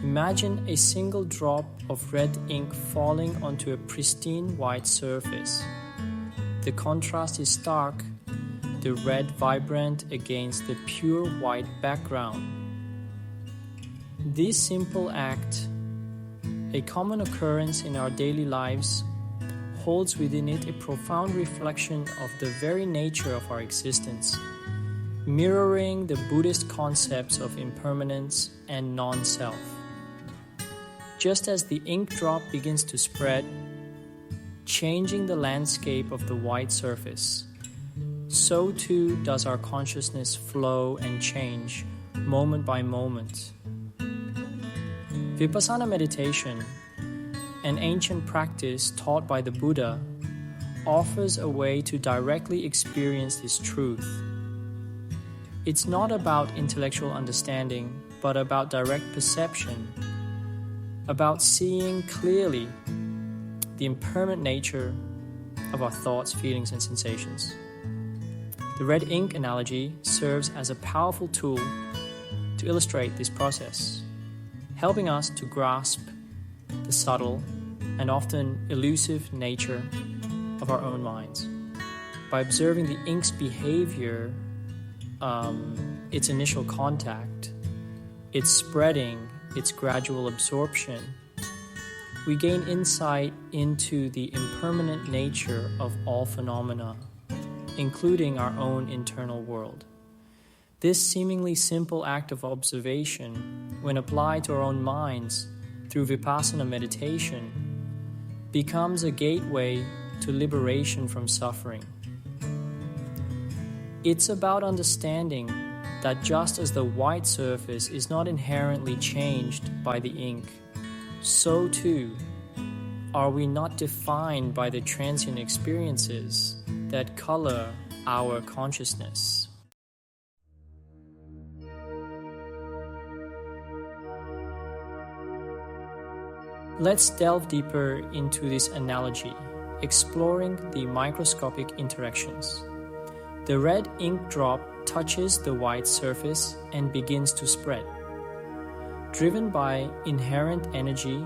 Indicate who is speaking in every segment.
Speaker 1: Imagine a single drop of red ink falling onto a pristine white surface. The contrast is stark, the red vibrant against the pure white background. This simple act, a common occurrence in our daily lives, holds within it a profound reflection of the very nature of our existence, mirroring the Buddhist concepts of impermanence and non-self. Just as the ink drop begins to spread, changing the landscape of the white surface, so too does our consciousness flow and change moment by moment. Vipasanna meditation, an ancient practice taught by the Buddha, offers a way to directly experience this truth. It's not about intellectual understanding, but about direct perception, about seeing clearly the impermanent nature of our thoughts, feelings, and sensations. The red ink analogy serves as a powerful tool to illustrate this process, helping us to grasp the subtle and often elusive nature of our own minds. By observing the ink's behavior, its initial contact, its spreading, its gradual absorption, we gain insight into the impermanent nature of all phenomena, including our own internal world. This seemingly simple act of observation, when applied to our own minds through Vipassana meditation, becomes a gateway to liberation from suffering. It's about understanding that just as the white surface is not inherently changed by the ink, so too are we not defined by the transient experiences that color our consciousness. Let's delve deeper into this analogy, exploring the microscopic interactions. The red ink drop touches the white surface and begins to spread. Driven by inherent energy,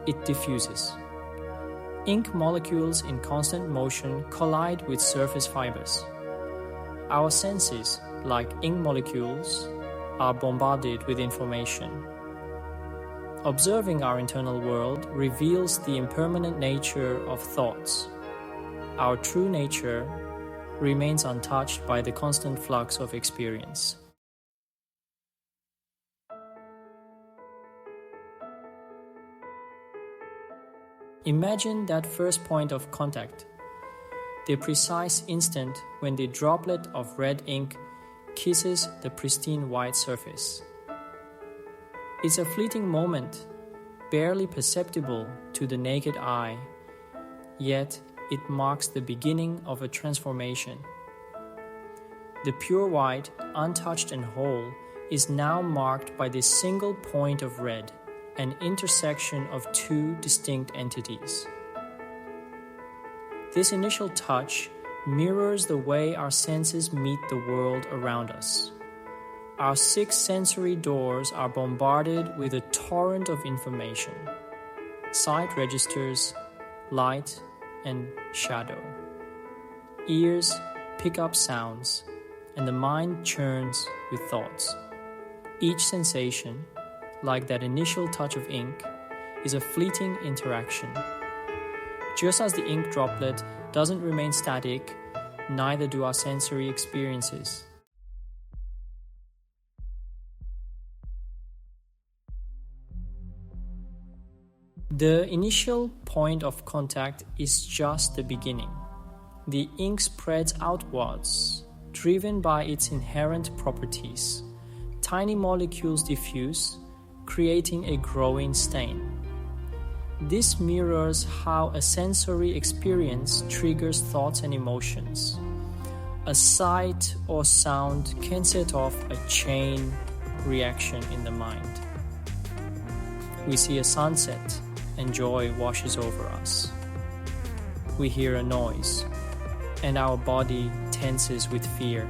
Speaker 1: it diffuses. Ink molecules in constant motion collide with surface fibers. Our senses, like ink molecules, are bombarded with information. Observing our internal world reveals the impermanent nature of thoughts. Our true nature remains untouched by the constant flux of experience. Imagine that first point of contact, the precise instant when the droplet of red ink kisses the pristine white surface. It's a fleeting moment, barely perceptible to the naked eye, yet it marks the beginning of a transformation. The pure white, untouched and whole, is now marked by this single point of red, an intersection of two distinct entities. This initial touch mirrors the way our senses meet the world around us. Our 6 sensory doors are bombarded with a torrent of information. Sight registers light and shadow. Ears pick up sounds, and the mind churns with thoughts. Each sensation, like that initial touch of ink, is a fleeting interaction. Just as the ink droplet doesn't remain static, neither do our sensory experiences. The initial point of contact is just the beginning. The ink spreads outwards, driven by its inherent properties. Tiny molecules diffuse, creating a growing stain. This mirrors how a sensory experience triggers thoughts and emotions. A sight or sound can set off a chain reaction in the mind. We see a sunset, and joy washes over us. We hear a noise, and our body tenses with fear.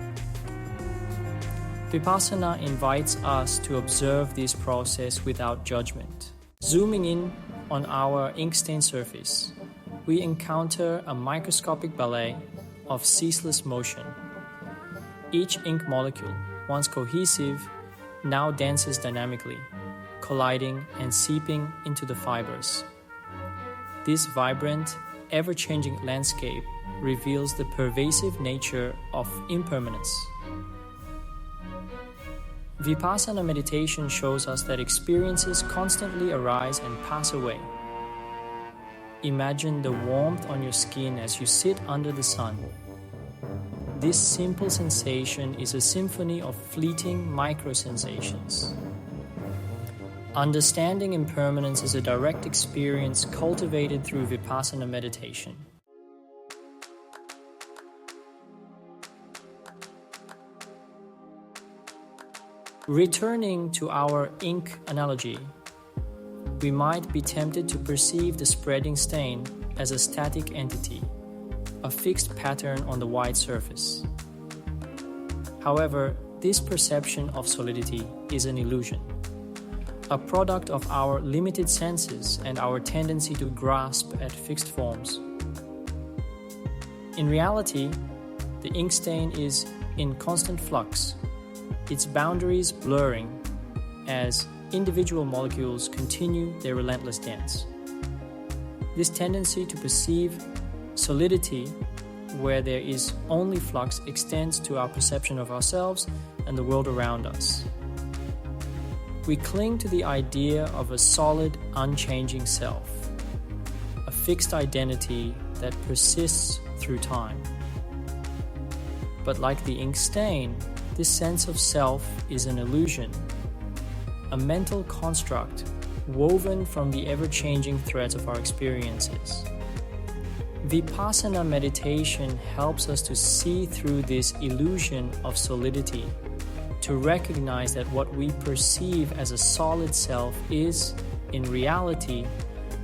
Speaker 1: Vipassana invites us to observe this process without judgment. Zooming in on our ink stain surface, we encounter a microscopic ballet of ceaseless motion. Each ink molecule, once cohesive, now dances dynamically, colliding and seeping into the fibers. This vibrant, ever-changing landscape reveals the pervasive nature of impermanence. Vipassana meditation shows us that experiences constantly arise and pass away. Imagine the warmth on your skin as you sit under the sun. This simple sensation is a symphony of fleeting micro-sensations. Understanding impermanence is a direct experience cultivated through Vipassana meditation. Returning to our ink analogy, we might be tempted to perceive the spreading stain as a static entity, a fixed pattern on the white surface. However, this perception of solidity is an illusion, a product of our limited senses and our tendency to grasp at fixed forms. In reality, the ink stain is in constant flux, its boundaries blurring as individual molecules continue their relentless dance. This tendency to perceive solidity where there is only flux extends to our perception of ourselves and the world around us. We cling to the idea of a solid, unchanging self, a fixed identity that persists through time. But like the ink stain, this sense of self is an illusion, a mental construct woven from the ever-changing threads of our experiences. Vipassana meditation helps us to see through this illusion of solidity, to recognize that what we perceive as a solid self is, in reality,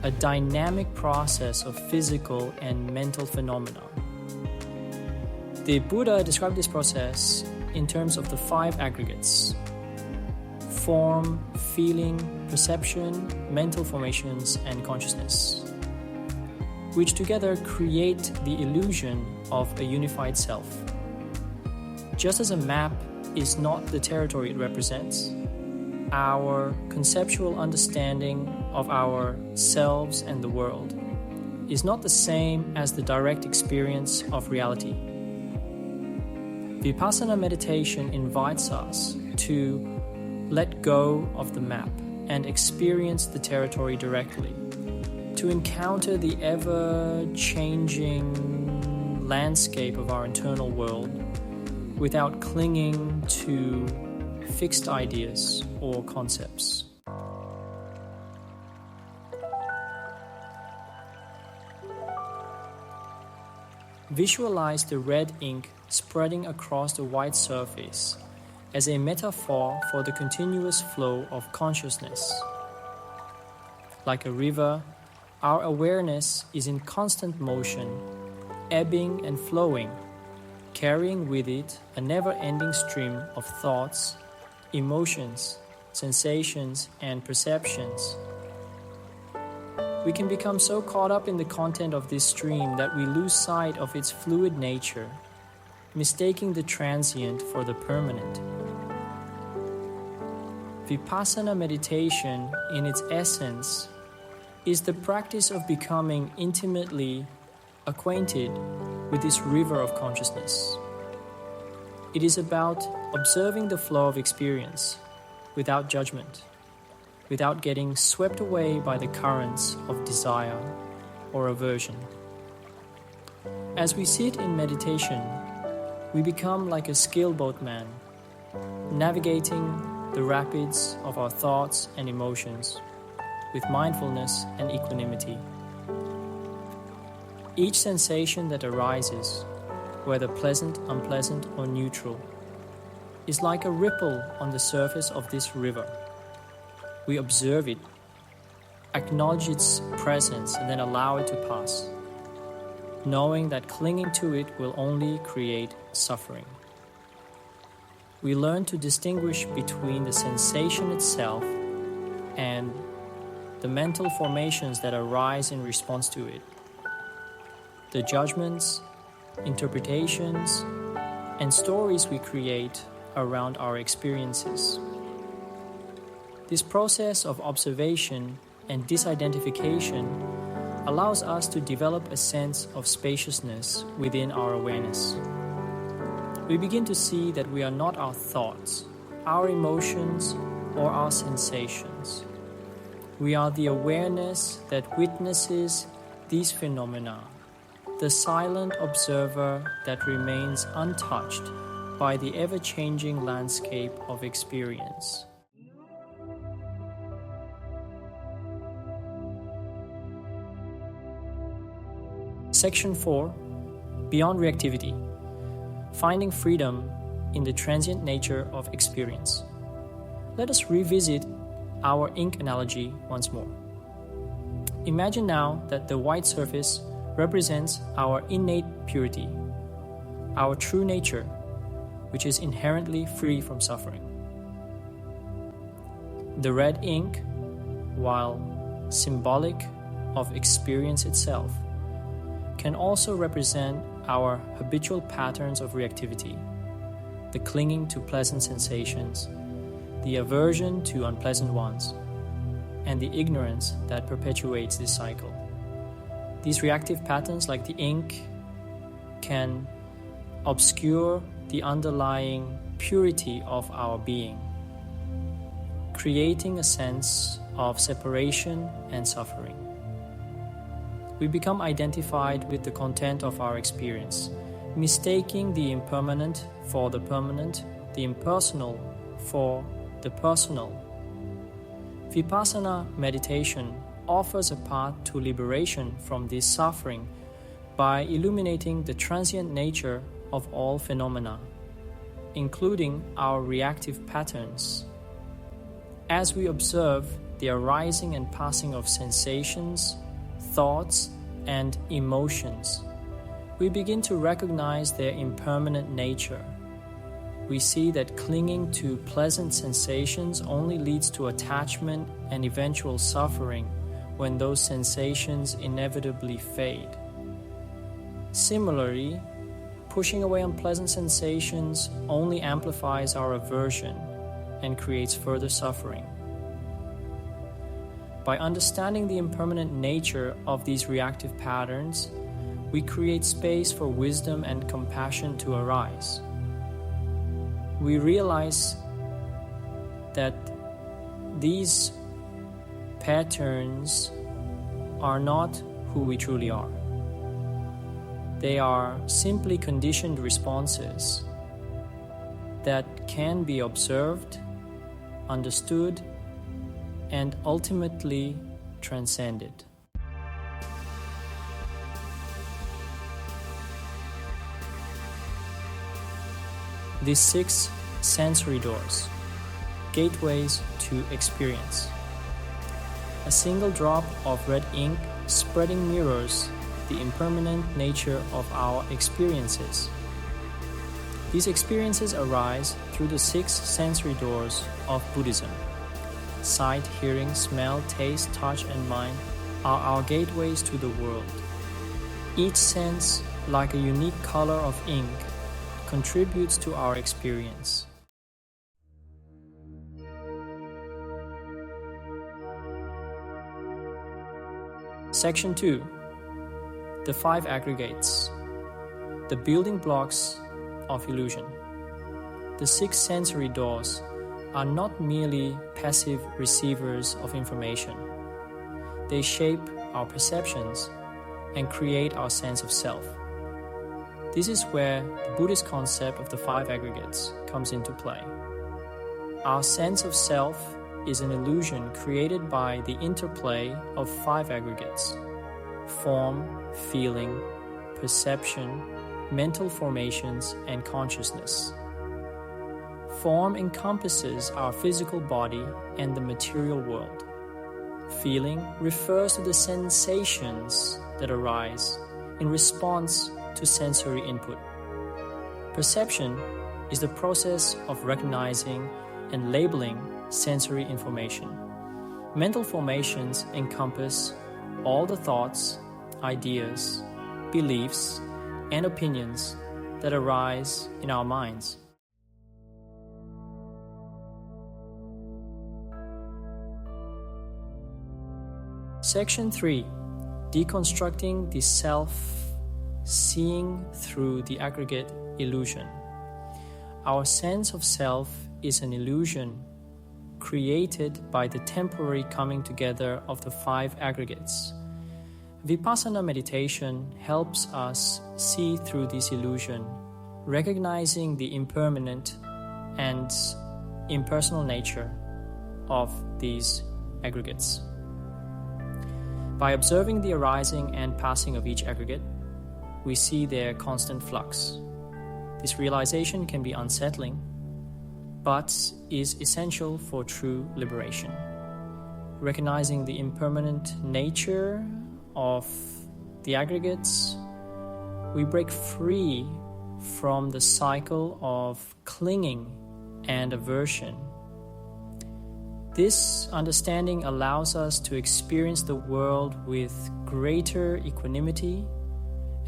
Speaker 1: a dynamic process of physical and mental phenomena. The Buddha described this process in terms of the 5 aggregates: form, feeling, perception, mental formations, and consciousness, which together create the illusion of a unified self. Just as a map is not the territory it represents, our conceptual understanding of ourselves and the world is not the same as the direct experience of reality. Vipassana meditation invites us to let go of the map and experience the territory directly, to encounter the ever-changing landscape of our internal world without clinging to fixed ideas or concepts. Visualize the red ink spreading across the white surface as a metaphor for the continuous flow of consciousness. Like a river, our awareness is in constant motion, ebbing and flowing, carrying with it a never-ending stream of thoughts, emotions, sensations, and perceptions. We can become so caught up in the content of this stream that we lose sight of its fluid nature, mistaking the transient for the permanent. Vipassana meditation, in its essence, is the practice of becoming intimately acquainted with this river of consciousness. It is about observing the flow of experience without judgment, without getting swept away by the currents of desire or aversion. As we sit in meditation, we become like a skilled boatman, navigating the rapids of our thoughts and emotions with mindfulness and equanimity. Each sensation that arises, whether pleasant, unpleasant, or neutral, is like a ripple on the surface of this river. We observe it, acknowledge its presence, and then allow it to pass, knowing that clinging to it will only create suffering. we learn to distinguish between the sensation itself and the mental formations that arise in response to it, the judgments, interpretations, and stories we create around our experiences. This process of observation and disidentification allows us to develop a sense of spaciousness within our awareness. We begin to see that we are not our thoughts, our emotions, or our sensations. We are the awareness that witnesses these phenomena, the silent observer that remains untouched by the ever-changing landscape of experience. Section 4. Beyond reactivity. Finding freedom in the transient nature of experience. Let us revisit our ink analogy once more. Imagine now that the white surface represents our innate purity, our true nature, which is inherently free from suffering. The red ink, while symbolic of experience itself, can also represent our habitual patterns of reactivity, the clinging to pleasant sensations, the aversion to unpleasant ones, and the ignorance that perpetuates this cycle. These reactive patterns, like the ink, can obscure the underlying purity of our being, creating a sense of separation and suffering. We become identified with the content of our experience, mistaking the impermanent for the permanent, the impersonal for the personal. Vipassana meditation offers a path to liberation from this suffering by illuminating the transient nature of all phenomena, including our reactive patterns. As we observe the arising and passing of sensations, thoughts, and emotions, we begin to recognize their impermanent nature. We see that clinging to pleasant sensations only leads to attachment and eventual suffering when those sensations inevitably fade. Similarly, pushing away unpleasant sensations only amplifies our aversion and creates further suffering. By understanding the impermanent nature of these reactive patterns, we create space for wisdom and compassion to arise. We realize that these patterns are not who we truly are. They are simply conditioned responses that can be observed, understood, and ultimately transcended. These 6 sensory doors, gateways to experience. A single drop of red ink spreading mirrors the impermanent nature of our experiences. These experiences arise through the 6 sensory doors of Buddhism. Sight, hearing, smell, taste, touch, and mind are our gateways to the world. Each sense, like a unique color of ink, contributes to our experience. Section 2. The 5 aggregates. The building blocks of illusion. The 6 sensory doors are not merely passive receivers of information. They shape our perceptions and create our sense of self. This is where the Buddhist concept of the 5 aggregates comes into play. Our sense of self is an illusion created by the interplay of 5 aggregates: form, feeling, perception, mental formations, and consciousness. Form encompasses our physical body and the material world. Feeling refers to the sensations that arise in response to sensory input. Perception is the process of recognizing and labeling sensory information. Mental formations encompass all the thoughts, ideas, beliefs, and opinions that arise in our minds. Section 3. Deconstructing the self, seeing through the aggregate illusion. Our sense of self is an illusion created by the temporary coming together of the 5 aggregates. Vipassana meditation helps us see through this illusion, recognizing the impermanent and impersonal nature of these aggregates. By observing the arising and passing of each aggregate, we see their constant flux. This realization can be unsettling, but is essential for true liberation. Recognizing the impermanent nature of the aggregates, we break free from the cycle of clinging and aversion. This understanding allows us to experience the world with greater equanimity,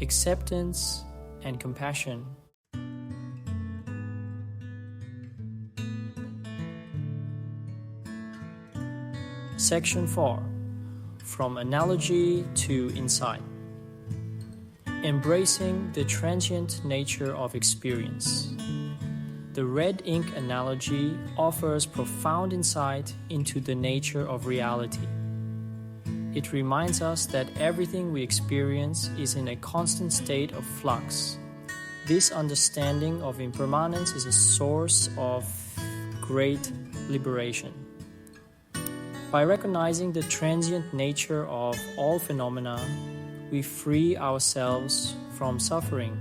Speaker 1: acceptance, and compassion. Section 4. From Analogy to Insight. Embracing the transient nature of experience. The red ink analogy offers profound insight into the nature of reality. It reminds us that everything we experience is in a constant state of flux. This understanding of impermanence is a source of great liberation. By recognizing the transient nature of all phenomena, we free ourselves from suffering.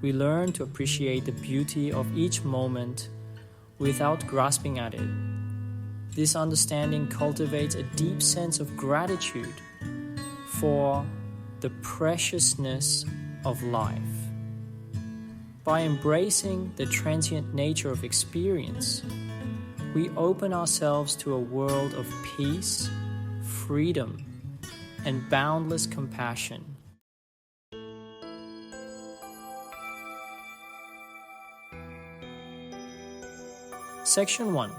Speaker 1: We learn to appreciate the beauty of each moment without grasping at it. This understanding cultivates a deep sense of gratitude for the preciousness of life. By embracing the transient nature of experience, we open ourselves to a world of peace, freedom, and boundless compassion. Section 1.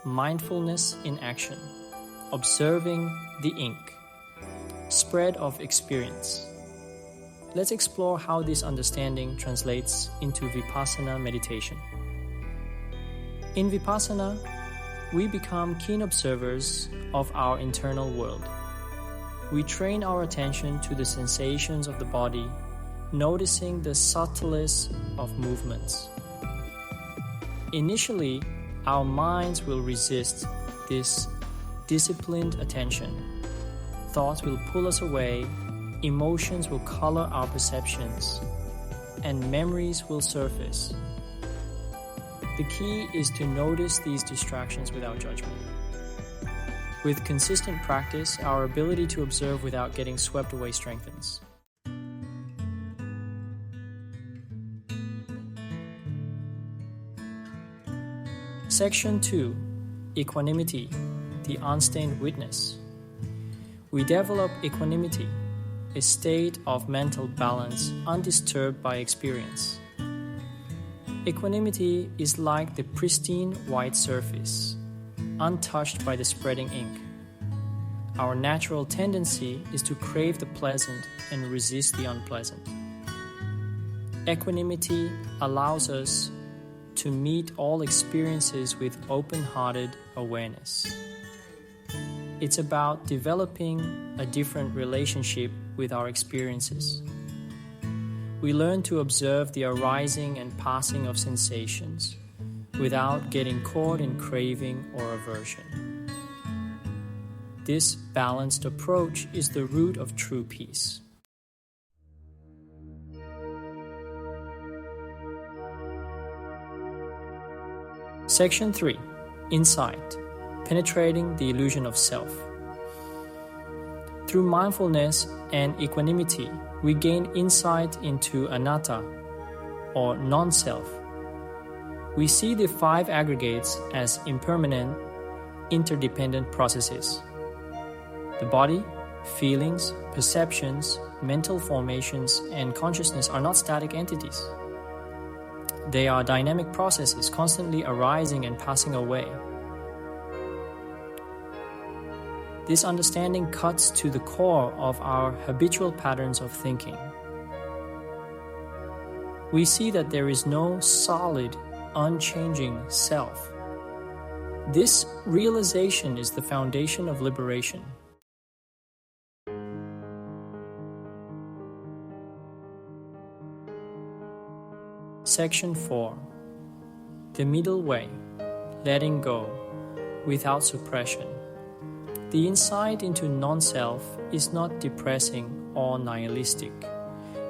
Speaker 1: Mindfulness in Action. Observing the ink. Spread of experience. Let's explore how this understanding translates into Vipassana meditation. In Vipassana, we become keen observers of our internal world. We train our attention to the sensations of the body, noticing the subtlest of movements. Initially, our minds will resist this disciplined attention. Thoughts will pull us away, emotions will color our perceptions, and memories will surface. The key is to notice these distractions without judgment. With consistent practice, our ability to observe without getting swept away strengthens. Section 2. Equanimity, the unstained witness. We develop equanimity, a state of mental balance undisturbed by experience. Equanimity is like the pristine white surface, untouched by the spreading ink. Our natural tendency is to crave the pleasant and resist the unpleasant. Equanimity allows us to meet all experiences with open-hearted awareness. It's about developing a different relationship with our experiences. We learn to observe the arising and passing of sensations without getting caught in craving or aversion. This balanced approach is the root of true peace. Section 3. Insight. Penetrating the illusion of self. Through mindfulness and equanimity, we gain insight into anatta, or non-self. We see the 5 aggregates as impermanent, interdependent processes. The body, feelings, perceptions, mental formations, and consciousness are not static entities. They are dynamic processes constantly arising and passing away. This understanding cuts to the core of our habitual patterns of thinking. We see that there is no solid, unchanging self. This realization is the foundation of liberation. Section 4. The middle way, letting go, without suppression. The insight into non-self is not depressing or nihilistic.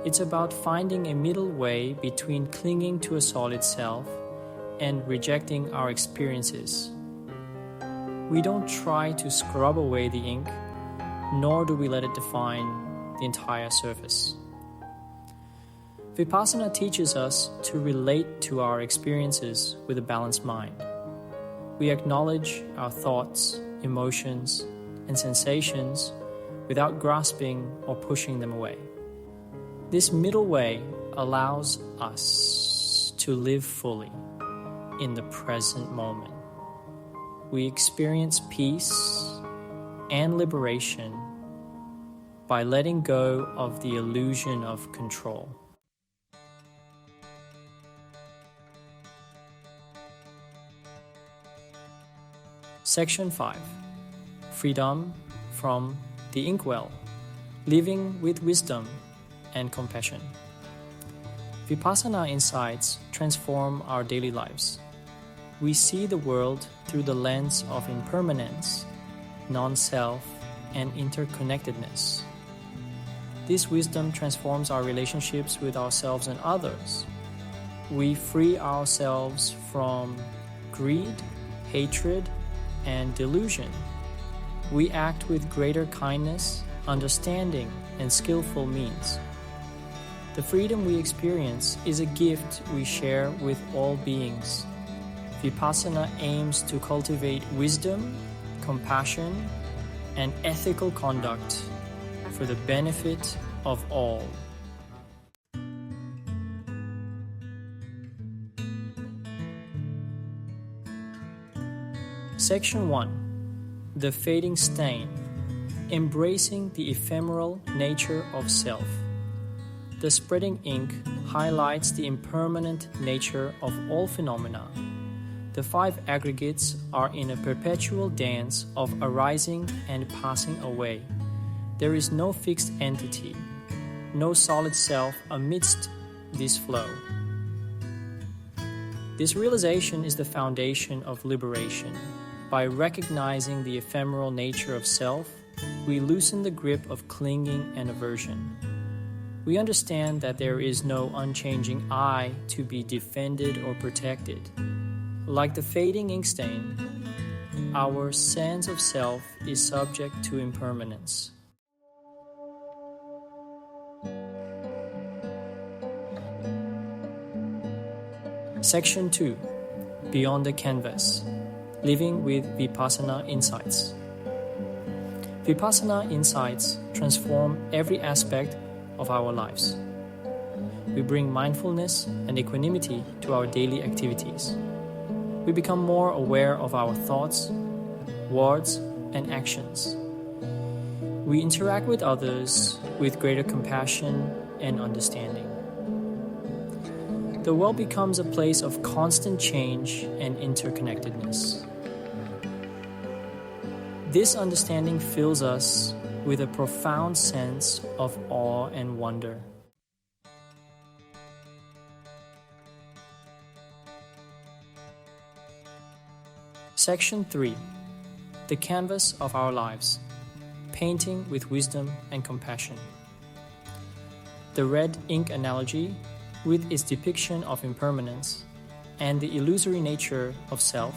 Speaker 1: It's about finding a middle way between clinging to a solid self and rejecting our experiences. We don't try to scrub away the ink, nor do we let it define the entire surface. Vipassana teaches us to relate to our experiences with a balanced mind. We acknowledge our thoughts, emotions, and sensations without grasping or pushing them away. This middle way allows us to live fully in the present moment. We experience peace and liberation by letting go of the illusion of control. Section 5. Freedom from the inkwell, living with wisdom and compassion. Vipassana insights transform our daily lives. We see the world through the lens of impermanence, non-self, and interconnectedness. This wisdom transforms our relationships with ourselves and others. We free ourselves from greed, hatred, and delusion. We act with greater kindness, understanding, and skillful means. The freedom we experience is a gift we share with all beings. Vipassana aims to cultivate wisdom, compassion, and ethical conduct for the benefit of all. Section 1. The fading stain, embracing the ephemeral nature of self. The spreading ink highlights the impermanent nature of all phenomena. The 5 aggregates are in a perpetual dance of arising and passing away. There is no fixed entity, no solid self amidst this flow. This realization is the foundation of liberation. By recognizing the ephemeral nature of self, we loosen the grip of clinging and aversion. We understand that there is no unchanging I to be defended or protected. Like the fading ink stain, our sense of self is subject to impermanence. Section 2. Beyond the canvas, living with Vipassana insights. Vipassana insights transform every aspect of our lives. We bring mindfulness and equanimity to our daily activities. We become more aware of our thoughts, words, and actions. We interact with others with greater compassion and understanding. The world becomes a place of constant change and interconnectedness. This understanding fills us with a profound sense of awe and wonder. Section 3. The canvas of our lives, painting with wisdom and compassion. The red ink analogy, with its depiction of impermanence and the illusory nature of self,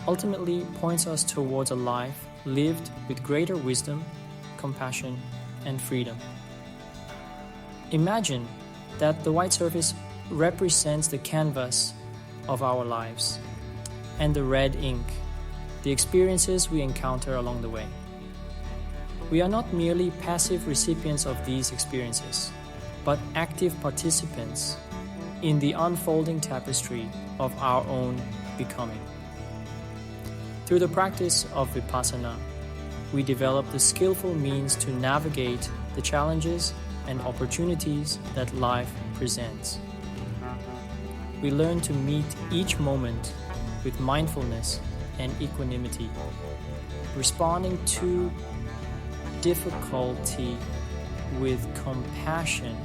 Speaker 1: ultimately points us towards a life lived with greater wisdom, compassion, and freedom. Imagine that the white surface represents the canvas of our lives, and the red ink, the experiences we encounter along the way. We are not merely passive recipients of these experiences, but active participants in the unfolding tapestry of our own becoming. Through the practice of Vipassana, we develop the skillful means to navigate the challenges and opportunities that life presents. We learn to meet each moment with mindfulness and equanimity, responding to difficulty with compassion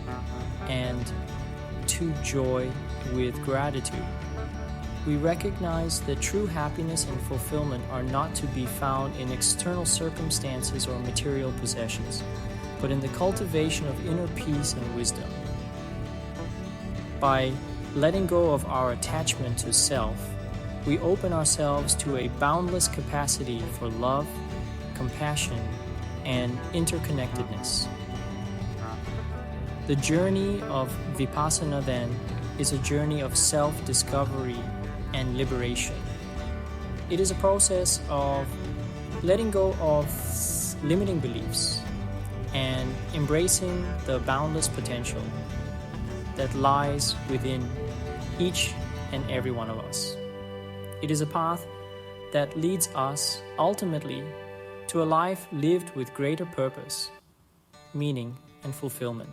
Speaker 1: and to joy with gratitude. We recognize that true happiness and fulfillment are not to be found in external circumstances or material possessions, but in the cultivation of inner peace and wisdom. By letting go of our attachment to self, we open ourselves to a boundless capacity for love, compassion, and interconnectedness. The journey of Vipassana, then, is a journey of self-discovery and liberation. It is a process of letting go of limiting beliefs and embracing the boundless potential that lies within each and every one of us. It is a path that leads us ultimately to a life lived with greater purpose, meaning, and fulfillment.